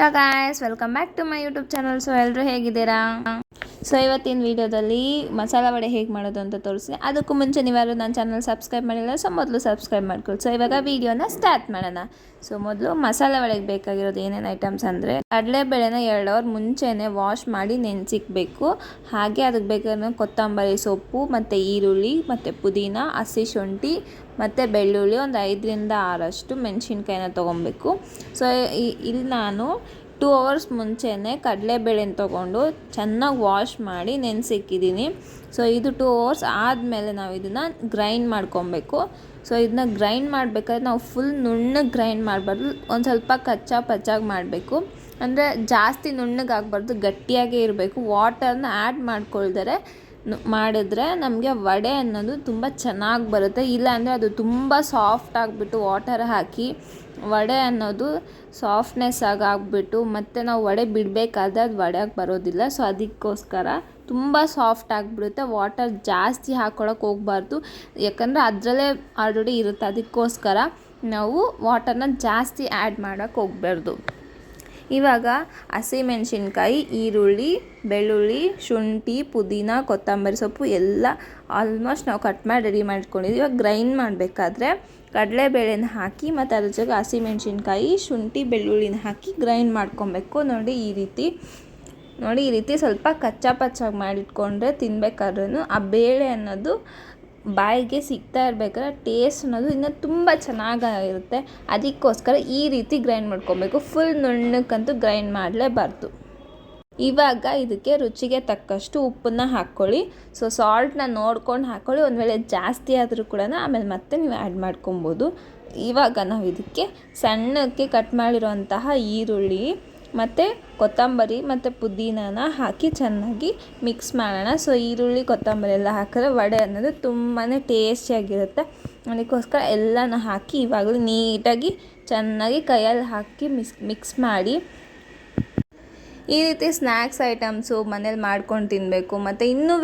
Hello guys, welcome back to my YouTube channel. So ಎಲ್ಲರೂ ಹೇಗಿದ್ದೀರಾ? So ಇವತ್ತಿನ ವೀಡಿಯೋದಲ್ಲಿ ಮಸಾಲ ವಡೆ ಹೇಗೆ ಮಾಡೋದು ಅಂತ ತೋರಿಸ್ತೀನಿ. ಅದಕ್ಕೂ ಮುಂಚೆ ನೀವಾದ್ರು ನನ್ನ ಚಾನಲ್ ಸಬ್ಸ್ಕ್ರೈಬ್ ಮಾಡಿಲ್ಲ, ಸೊ ಮೊದಲು ಸಬ್ಸ್ಕ್ರೈಬ್ ಮಾಡ್ಕೊಳ್ಳಿ. ಸೊ ಇವಾಗ ವೀಡಿಯೋನ ಸ್ಟಾರ್ಟ್ ಮಾಡೋಣ. ಸೊ ಮೊದಲು ಮಸಾಲ ವಡೆಗೆ ಬೇಕಾಗಿರೋದು ಏನೇನು ಐಟಮ್ಸ್ ಅಂದರೆ, ಕಡಲೆಬೇಳೆನ 2 ಅವರ್ ಮುಂಚೆನೇ ವಾಶ್ ಮಾಡಿ ನೆನೆಸಿಕ್ಬೇಕು. ಹಾಗೆ ಅದಕ್ಕೆ ಬೇಕಾದ್ರೆ ಕೊತ್ತಂಬರಿ ಸೊಪ್ಪು ಮತ್ತು ಈರುಳ್ಳಿ ಮತ್ತು ಪುದೀನ, ಹಸಿ ಶುಂಠಿ ಮತ್ತು ಬೆಳ್ಳುಳ್ಳಿ ಒಂದು 5ರಿಂದ 6 ಮೆಣಸಿನ್ಕಾಯಿನ ತೊಗೊಬೇಕು. ಸೊ ಇಲ್ಲಿ ನಾನು 2 ಅವರ್ಸ್ ಮುಂಚೆನೇ ಕಡಲೆಬೇಳೆನ ತೊಗೊಂಡು ಚೆನ್ನಾಗಿ ವಾಶ್ ಮಾಡಿ ನೆನೆಸಿಕ್ಕಿದ್ದೀನಿ. ಸೊ ಇದು 2 ಅವರ್ಸ್ ಆದಮೇಲೆ ನಾವು ಇದನ್ನು ಗ್ರೈಂಡ್ ಮಾಡ್ಕೊಬೇಕು. ಸೊ ಇದನ್ನ ಗ್ರೈಂಡ್ ಮಾಡಬೇಕಾದ್ರೆ ನಾವು ಫುಲ್ ನುಣ್ಣಗೆ ಗ್ರೈಂಡ್ ಮಾಡಬಾರ್ದು, ಒಂದು ಸ್ವಲ್ಪ ಕಚ್ಚಾ ಪಚ್ಚಾಗಿ ಮಾಡಬೇಕು. ಅಂದರೆ ಜಾಸ್ತಿ ನುಣ್ಣಗೆ ಆಗಬಾರ್ದು, ಗಟ್ಟಿಯಾಗೇ ಇರಬೇಕು. ವಾಟರ್ನ ಆ್ಯಡ್ ಮಾಡ್ಕೊಳ್ದರೆ ಮಾಡಿದ್ರೆ ನಮಗೆ ವಡೆ ಅನ್ನೋದು ತುಂಬ ಚೆನ್ನಾಗಿ ಬರುತ್ತೆ. ಇಲ್ಲಾಂದರೆ ಅದು ತುಂಬ ಸಾಫ್ಟ್ ಆಗಿಬಿಟ್ಟು ವಾಟರ್ ಹಾಕಿ ವಡೆ ಅನ್ನೋದು ಸಾಫ್ಟ್ನೆಸ್ ಆಗಿಬಿಟ್ಟು ಮತ್ತು ನಾವು ವಡೆ ಬಿಡಬೇಕಾದ್ರೆ ಅದು ವಡೆಯಾಗಿ ಬರೋದಿಲ್ಲ. ಸೊ ಅದಕ್ಕೋಸ್ಕರ ತುಂಬ ಸಾಫ್ಟ್ ಆಗಿಬಿಡುತ್ತೆ. ವಾಟರ್ ಜಾಸ್ತಿ ಹಾಕ್ಕೊಳಕ್ಕೆ ಹೋಗಬಾರ್ದು, ಯಾಕಂದರೆ ಅದರಲ್ಲೇ ಆಲ್ರೆಡಿ ಇರುತ್ತೆ. ಅದಕ್ಕೋಸ್ಕರ ನಾವು ವಾಟರ್ನ ಜಾಸ್ತಿ ಆ್ಯಡ್ ಮಾಡೋಕ್ಕೆ ಹೋಗಬಾರ್ದು. ಇವಾಗ ಹಸಿಮೆಣಸಿನ್ಕಾಯಿ, ಈರುಳ್ಳಿ, ಬೆಳ್ಳುಳ್ಳಿ, ಶುಂಠಿ, ಪುದೀನ, ಕೊತ್ತಂಬರಿ ಸೊಪ್ಪು ಎಲ್ಲ ಆಲ್ಮೋಸ್ಟ್ ನಾವು ಕಟ್ ಮಾಡಿ ರೆಡಿ ಮಾಡ್ಕೊಂಡಿದ್ದೀವಿ. ಇವಾಗ ಗ್ರೈಂಡ್ ಮಾಡಬೇಕಾದ್ರೆ ಕಡಲೆಬೇಳೆನ ಹಾಕಿ ಮತ್ತು ಅದ್ರ ಜೊತೆಗೆ ಹಸಿಮೆಣಸಿನ್ಕಾಯಿ, ಶುಂಠಿ, ಬೆಳ್ಳುಳ್ಳಿನ ಹಾಕಿ ಗ್ರೈಂಡ್ ಮಾಡ್ಕೊಬೇಕು. ನೋಡಿ ಈ ರೀತಿ ಸ್ವಲ್ಪ ಕಚ್ಚಾ ಪಚ್ಚಾಗಿ ಮಾಡಿಟ್ಕೊಂಡ್ರೆ ತಿನ್ಬೇಕಾದ್ರೂ ಆ ಬೇಳೆ ಅನ್ನೋದು ಬಾಯಿಗೆ ಸಿಗ್ತಾ ಇರಬೇಕಾದ್ರೆ ಟೇಸ್ಟ್ ಅನ್ನೋದು ಇನ್ನೂ ತುಂಬ ಚೆನ್ನಾಗಿರುತ್ತೆ. ಅದಕ್ಕೋಸ್ಕರ ಈ ರೀತಿ ಗ್ರೈಂಡ್ ಮಾಡ್ಕೊಬೇಕು. ಫುಲ್ ನುಣ್ಣಕ್ಕಂತೂ ಗ್ರೈಂಡ್ ಮಾಡಲೇಬಾರ್ದು. ಇವಾಗ ಇದಕ್ಕೆ ರುಚಿಗೆ ತಕ್ಕಷ್ಟು ಉಪ್ಪನ್ನು ಹಾಕ್ಕೊಳ್ಳಿ. ಸೊ ಸಾಲ್ಟನ್ನ ನೋಡ್ಕೊಂಡು ಹಾಕ್ಕೊಳ್ಳಿ. ಒಂದು ವೇಳೆ ಜಾಸ್ತಿ ಆದರೂ ಕೂಡ ಆಮೇಲೆ ಮತ್ತೆ ನೀವು ಆ್ಯಡ್ ಮಾಡ್ಕೊಬೋದು. ಇವಾಗ ನಾವು ಇದಕ್ಕೆ ಸಣ್ಣಕ್ಕೆ ಕಟ್ ಮಾಡಿರೋಂತಹ ಈರುಳ್ಳಿ ಮತ್ತು ಕೊತ್ತಂಬರಿ ಮತ್ತು ಪುದೀನನ ಹಾಕಿ ಚೆನ್ನಾಗಿ ಮಿಕ್ಸ್ ಮಾಡೋಣ. ಸೊ ಈರುಳ್ಳಿ ಕೊತ್ತಂಬರಿ ಎಲ್ಲ ಹಾಕಿದ್ರೆ ವಡೆ ಅನ್ನೋದು ತುಂಬಾ ಟೇಸ್ಟಿಯಾಗಿರುತ್ತೆ. ಅದಕ್ಕೋಸ್ಕರ ಎಲ್ಲನೂ ಹಾಕಿ ಇವಾಗಲೂ ನೀಟಾಗಿ ಚೆನ್ನಾಗಿ ಕೈಯಲ್ಲಿ ಹಾಕಿ ಮಿಕ್ಸ್ ಮಾಡಿ. ಈ ರೀತಿ ಸ್ನ್ಯಾಕ್ಸ್ ಐಟಮ್ಸು ಮನೇಲಿ ಮಾಡ್ಕೊಂಡು ತಿನ್ನಬೇಕು. ಮತ್ತು ಇನ್ನೂ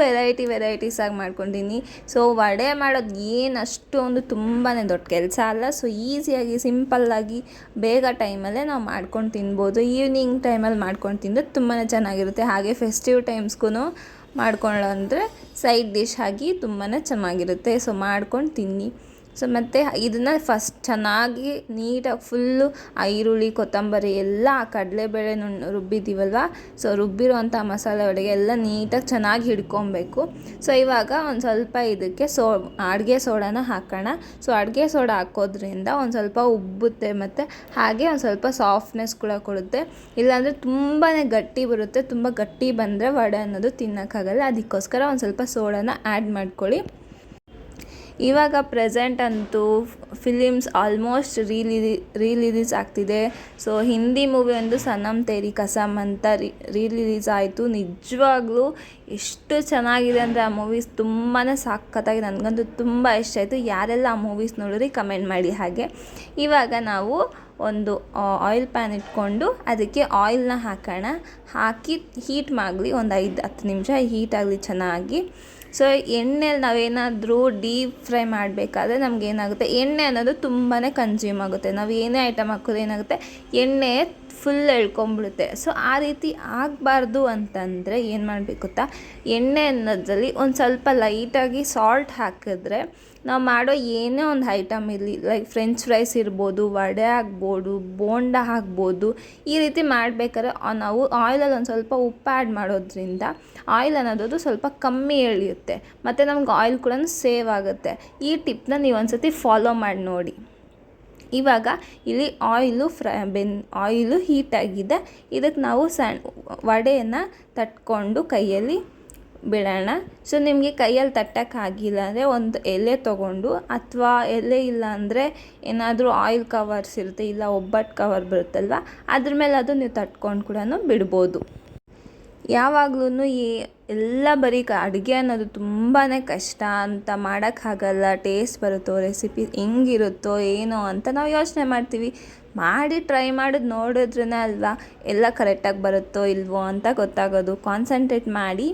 ವೆರೈಟೀಸಾಗಿ ಮಾಡ್ಕೊಂಡಿನಿ. ಸೊ ವಡೆ ಮಾಡೋದು ಅಷ್ಟೊಂದು ತುಂಬಾ ದೊಡ್ಡ ಕೆಲಸ ಅಲ್ಲ. ಸೊ ಈಸಿಯಾಗಿ ಸಿಂಪಲ್ಲಾಗಿ ಬೇಗ ಟೈಮಲ್ಲೇ ನಾವು ಮಾಡ್ಕೊಂಡು ತಿನ್ಬೋದು. ಈವ್ನಿಂಗ್ ಟೈಮಲ್ಲಿ ಮಾಡ್ಕೊಂಡು ತಿಂದರೆ ತುಂಬಾ ಚೆನ್ನಾಗಿರುತ್ತೆ. ಹಾಗೆ ಫೆಸ್ಟಿವ್ ಟೈಮ್ಸ್ಗೂ ಮಾಡ್ಕೊಂಡ್ರೆ ಸೈಡ್ ಡಿಶ್ ಆಗಿ ತುಂಬಾ ಚೆನ್ನಾಗಿರುತ್ತೆ. ಸೊ ಮಾಡ್ಕೊಂಡು ತಿನ್ನಿ. ಸೊ ಮತ್ತು ಇದನ್ನು ಫಸ್ಟ್ ಚೆನ್ನಾಗಿ ನೀಟಾಗಿ ಫುಲ್ಲು ಈರುಳ್ಳಿ ಕೊತ್ತಂಬರಿ ಎಲ್ಲ ಕಡಲೆಬೇಳೆ ರುಬ್ಬಿದ್ದೀವಲ್ವ, ಸೊ ರುಬ್ಬಿರೋಂಥ ಮಸಾಲೆ ವಡೆಗೆ ಎಲ್ಲ ನೀಟಾಗಿ ಚೆನ್ನಾಗಿ ಹಿಡ್ಕೊಬೇಕು. ಸೊ ಇವಾಗ ಒಂದು ಸ್ವಲ್ಪ ಇದಕ್ಕೆ ಅಡುಗೆ ಸೋಡಾನ ಹಾಕೋಣ. ಸೊ ಅಡುಗೆ ಸೋಡಾ ಹಾಕೋದ್ರಿಂದ ಒಂದು ಸ್ವಲ್ಪ ಉಬ್ಬುತ್ತೆ ಮತ್ತು ಹಾಗೆ ಒಂದು ಸ್ವಲ್ಪ ಸಾಫ್ಟ್ನೆಸ್ ಕೂಡ ಕೊಡುತ್ತೆ. ಇಲ್ಲಾಂದರೆ ತುಂಬಾ ಗಟ್ಟಿ ಬರುತ್ತೆ. ತುಂಬ ಗಟ್ಟಿ ಬಂದರೆ ವಡೆ ಅನ್ನೋದು ತಿನ್ನೋಕ್ಕಾಗಲ್ಲ. ಅದಕ್ಕೋಸ್ಕರ ಒಂದು ಸ್ವಲ್ಪ ಸೋಡಾನ ಆ್ಯಡ್ ಮಾಡ್ಕೊಳ್ಳಿ. ಇವಾಗ ಪ್ರೆಸೆಂಟ್ ಅಂತೂ ಫಿಲಿಮ್ಸ್ ಆಲ್ಮೋಸ್ಟ್ ರಿಲೀಸ್ ಆಗ್ತಿದೆ. ಸೊ ಹಿಂದಿ ಮೂವಿ ಒಂದು ಸನಮ್ ತೇರಿ ಕಸಮ್ ಅಂತ ರಿಲೀಸ್ ಆಯಿತು. ನಿಜವಾಗ್ಲೂ ಎಷ್ಟು ಚೆನ್ನಾಗಿದೆ ಅಂದರೆ ಆ ಮೂವೀಸ್ ತುಂಬಾ ಸಖತ್ತಾಗಿ, ನನಗಂತೂ ತುಂಬ ಇಷ್ಟ ಆಯಿತು. ಯಾರೆಲ್ಲ ಆ ಮೂವೀಸ್ ನೋಡಿರಿ ಕಮೆಂಟ್ ಮಾಡಿ. ಹಾಗೆ ಇವಾಗ ನಾವು ಒಂದು ಆಯಿಲ್ ಪ್ಯಾನ್ ಇಟ್ಕೊಂಡು ಅದಕ್ಕೆ ಆಯಿಲ್ನ ಹಾಕಿ ಹೀಟ್ ಮಾಡಲಿ. ಒಂದು 5-10 ನಿಮಿಷ ಹೀಟ್ ಆಗಲಿ ಚೆನ್ನಾಗಿ. ಸೊ ಎಣ್ಣೆಲಿ ನಾವೇನಾದರೂ ಡೀಪ್ ಫ್ರೈ ಮಾಡಬೇಕಾದ್ರೆ ನಮಗೇನಾಗುತ್ತೆ, ಎಣ್ಣೆ ಅನ್ನೋದು ತುಂಬಾ ಕನ್ಸ್ಯೂಮ್ ಆಗುತ್ತೆ. ನಾವು ಏನೇ ಐಟಮ್ ಹಾಕೋದು ಏನಾಗುತ್ತೆ, ಎಣ್ಣೆ ಫುಲ್ ಎಳ್ಕೊಂಬಿಡುತ್ತೆ. ಸೊ ಆ ರೀತಿ ಆಗಬಾರ್ದು ಅಂತಂದರೆ ಏನು ಮಾಡಬೇಕು ಗೊತ್ತಾ, ಎಣ್ಣೆ ಅನ್ನೋದ್ರಲ್ಲಿ ಒಂದು ಸ್ವಲ್ಪ ಲೈಟಾಗಿ ಸಾಲ್ಟ್ ಹಾಕಿದ್ರೆ ನಾವು ಮಾಡೋ ಏನೇ ಒಂದು ಐಟಮ್ ಇರಲಿ, ಲೈಕ್ ಫ್ರೆಂಚ್ ಫ್ರೈಸ್ ಇರ್ಬೋದು, ವಡೆ ಆಗ್ಬೋದು, ಬೋಂಡ ಆಗ್ಬೋದು, ಈ ರೀತಿ ಮಾಡಬೇಕಾದ್ರೆ ನಾವು ಆಯಿಲಲ್ಲಿ ಒಂದು ಸ್ವಲ್ಪ ಉಪ್ಪು ಆ್ಯಡ್ ಮಾಡೋದ್ರಿಂದ ಆಯಿಲ್ ಅನ್ನೋದು ಸ್ವಲ್ಪ ಕಮ್ಮಿ ಎಳೆಯುತ್ತೆ ಮತ್ತು ನಮ್ಗೆ ಆಯಿಲ್ ಕೂಡ ಸೇವ್ ಆಗುತ್ತೆ. ಈ ಟಿಪ್ನ ನೀವು ಒಂದು ಸತಿ ಫಾಲೋ ಮಾಡಿ ನೋಡಿ. ಇವಾಗ ಇಲ್ಲಿ ಆಯಿಲು ಹೀಟಾಗಿದೆ. ಇದಕ್ಕೆ ನಾವು ವಡೆಯನ್ನು ತಟ್ಕೊಂಡು ಕೈಯಲ್ಲಿ ಬಿಡೋಣ. ಸೊ ನಿಮಗೆ ಕೈಯಲ್ಲಿ ತಟ್ಟೋಕ್ಕಾಗಿಲ್ಲ ಅಂದರೆ ಒಂದು ಎಲೆ ತೊಗೊಂಡು, ಅಥವಾ ಎಲೆ ಇಲ್ಲ ಅಂದರೆ ಏನಾದರೂ ಆಯಿಲ್ ಕವರ್ಸ್ ಇರುತ್ತೆ, ಇಲ್ಲ ಒಬ್ಬಟ್ಟು ಕವರ್ ಬರುತ್ತಲ್ವ, ಅದ್ರ ಮೇಲೆ ಅದು ನೀವು ತಟ್ಕೊಂಡು ಕೂಡ ಬಿಡ್ಬೋದು. ಯಾವಾಗಲೂ ಎಲ್ಲ ಬರೀ ಅಡುಗೆ ಅನ್ನೋದು ತುಂಬಾ ಕಷ್ಟ ಅಂತ ಮಾಡೋಕ್ಕಾಗಲ್ಲ. ಟೇಸ್ಟ್ ಬರುತ್ತೋ, ರೆಸಿಪಿ ಹೆಂಗಿರುತ್ತೋ ಏನೋ ಅಂತ ನಾವು ಯೋಚನೆ ಮಾಡ್ತೀವಿ. ಟ್ರೈ ಮಾಡೋದು ನೋಡಿದ್ರೇ ಅಲ್ವಾ ಎಲ್ಲ ಕರೆಕ್ಟಾಗಿ ಬರುತ್ತೋ ಇಲ್ವೋ ಅಂತ ಗೊತ್ತಾಗೋದು. ಕಾನ್ಸಂಟ್ರೇಟ್ ಮಾಡಿ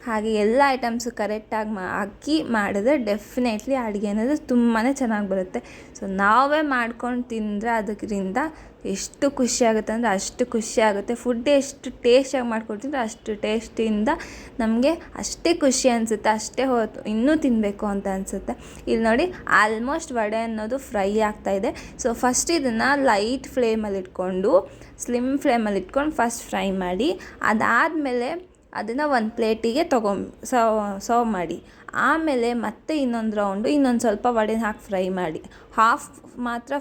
ಹಾಗೆ ಎಲ್ಲ ಐಟಮ್ಸು ಕರೆಕ್ಟಾಗಿ ಹಾಕಿ ಮಾಡಿದ್ರೆ ಡೆಫಿನೆಟ್ಲಿ ಅಡುಗೆ ಅನ್ನೋದು ತುಂಬಾ ಚೆನ್ನಾಗಿ ಬರುತ್ತೆ. ಸೊ ನಾವೇ ಮಾಡ್ಕೊಂಡು ತಿಂದರೆ ಅದರಿಂದ ಎಷ್ಟು ಖುಷಿಯಾಗುತ್ತೆ ಅಂದರೆ ಅಷ್ಟು ಖುಷಿಯಾಗುತ್ತೆ. ಫುಡ್ ಎಷ್ಟು ಟೇಸ್ಟಿಯಾಗಿ ಮಾಡ್ಕೊಡ್ತಿದ್ರೆ ಅಷ್ಟು ಟೇಸ್ಟಿಯಿಂದ ನಮಗೆ ಅಷ್ಟೇ ಖುಷಿ ಅನಿಸುತ್ತೆ, ಅಷ್ಟೇ ಹೊತ್ತು ಇನ್ನೂ ತಿನ್ನಬೇಕು ಅಂತ ಅನಿಸುತ್ತೆ. ಇಲ್ಲಿ ನೋಡಿ ಆಲ್ಮೋಸ್ಟ್ ವಡೆ ಅನ್ನೋದು ಫ್ರೈ ಆಗ್ತಾಯಿದೆ. ಸೊ ಫಸ್ಟ್ ಇದನ್ನು ಲೈಟ್ ಫ್ಲೇಮಲ್ಲಿ ಇಟ್ಕೊಂಡು ಸ್ಲಿಮ್ ಫ್ಲೇಮಲ್ಲಿ ಇಟ್ಕೊಂಡು ಫಸ್ಟ್ ಫ್ರೈ ಮಾಡಿ, ಅದಾದಮೇಲೆ ಅದನ್ನು ಒಂದು ಪ್ಲೇಟಿಗೆ ಸರ್ವ್ ಮಾಡಿ. ಆಮೇಲೆ ಮತ್ತೆ ಇನ್ನೊಂದು ರೌಂಡು ಇನ್ನೊಂದು ಸ್ವಲ್ಪ ವಡೆನ ಹಾಕಿ ಫ್ರೈ ಮಾಡಿ, ಹಾಫ್ ಮಾತ್ರ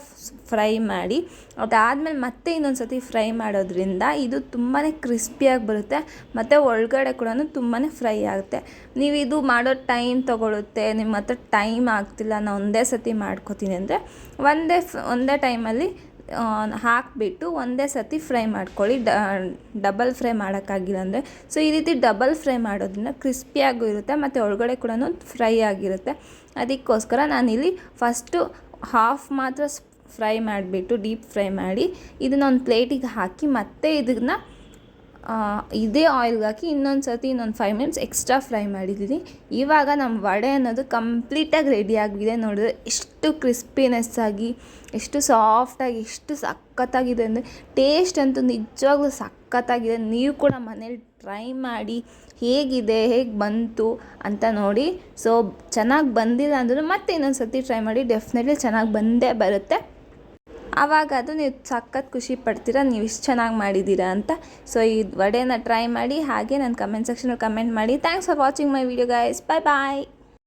ಫ್ರೈ ಮಾಡಿ. ಅದಾದಮೇಲೆ ಮತ್ತೆ ಇನ್ನೊಂದು ಸತಿ ಫ್ರೈ ಮಾಡೋದ್ರಿಂದ ಇದು ತುಂಬಾ ಕ್ರಿಸ್ಪಿಯಾಗಿ ಬರುತ್ತೆ ಮತ್ತು ಒಳಗಡೆ ಕೂಡ ತುಂಬಾ ಫ್ರೈ ಆಗುತ್ತೆ. ನೀವು ಇದು ಮಾಡೋ ಟೈಮ್ ತೊಗೊಳುತ್ತೆ, ನಿಮ್ಮ ಹತ್ರ ಟೈಮ್ ಆಗ್ತಿಲ್ಲ, ನಾನು ಒಂದೇ ಸತಿ ಮಾಡ್ಕೋತೀನಿ ಅಂದರೆ ಒಂದೇ ಟೈಮಲ್ಲಿ ಹಾಕಿಬಿಟ್ಟು ಒಂದೇ ಸತಿ ಫ್ರೈ ಮಾಡ್ಕೊಳ್ಳಿ. ಡಬಲ್ ಫ್ರೈ ಮಾಡೋಕ್ಕಾಗಿಲ್ಲ ಅಂದರೆ ಸೊ ಈ ರೀತಿ ಡಬಲ್ ಫ್ರೈ ಮಾಡೋದ್ರಿಂದ ಕ್ರಿಸ್ಪಿಯಾಗೂ ಇರುತ್ತೆ ಮತ್ತು ಒಳಗಡೆ ಕೂಡ ಫ್ರೈ ಆಗಿರುತ್ತೆ. ಅದಕ್ಕೋಸ್ಕರ ನಾನಿಲ್ಲಿ ಫಸ್ಟು ಹಾಫ್ ಮಾತ್ರ ಫ್ರೈ ಮಾಡಿಬಿಟ್ಟು ಡೀಪ್ ಫ್ರೈ ಮಾಡಿ ಇದನ್ನ ಒಂದು ಪ್ಲೇಟಿಗೆ ಹಾಕಿ ಮತ್ತೆ ಇದನ್ನು ಇದೇ ಆಯಿಲ್ಗೆ ಹಾಕಿ ಇನ್ನೊಂದು 5 ಮಿನಿಟ್ಸ್ ಎಕ್ಸ್ಟ್ರಾ ಫ್ರೈ ಮಾಡಿದ್ದೀನಿ. ಇವಾಗ ನಮ್ಮ ವಡೆ ಅನ್ನೋದು ಕಂಪ್ಲೀಟಾಗಿ ರೆಡಿಯಾಗಿದೆ. ನೋಡಿದ್ರೆ ಎಷ್ಟು ಕ್ರಿಸ್ಪಿನೆಸ್ ಆಗಿ, ಎಷ್ಟು ಸಾಫ್ಟಾಗಿ, ಎಷ್ಟು ಸಖತ್ತಾಗಿದೆ ಅಂದರೆ ಟೇಸ್ಟ್ ಅಂತೂ ನಿಜವಾಗ್ಲೂ ಸಖತ್ತಾಗಿದೆ. ನೀವು ಕೂಡ ಮನೇಲಿ ಟ್ರೈ ಮಾಡಿ ಹೇಗೆ ಬಂತು ಅಂತ ನೋಡಿ. ಸೊ ಚೆನ್ನಾಗಿ ಬಂದಿಲ್ಲ ಅಂದರೂ ಮತ್ತೆ ಇನ್ನೊಂದು ಸರ್ತಿ ಟ್ರೈ ಮಾಡಿ, ಡೆಫಿನೆಟ್ಲಿ ಚೆನ್ನಾಗಿ ಬಂದೇ ಬರುತ್ತೆ. ಆವಾಗ ಅದು ನೀವು ಸಖತ್ ಖುಷಿ ಪಡ್ತೀರಾ ನೀವು ಇಷ್ಟು ಚೆನ್ನಾಗಿ ಮಾಡಿದ್ದೀರಾ ಅಂತ. ಸೊ ಈ ವಡೆನ ಟ್ರೈ ಮಾಡಿ, ಹಾಗೆ ನನ್ನ ಕಮೆಂಟ್ ಸೆಕ್ಷನಲ್ಲಿ ಕಮೆಂಟ್ ಮಾಡಿ. Thanks for watching my video guys. Bye bye.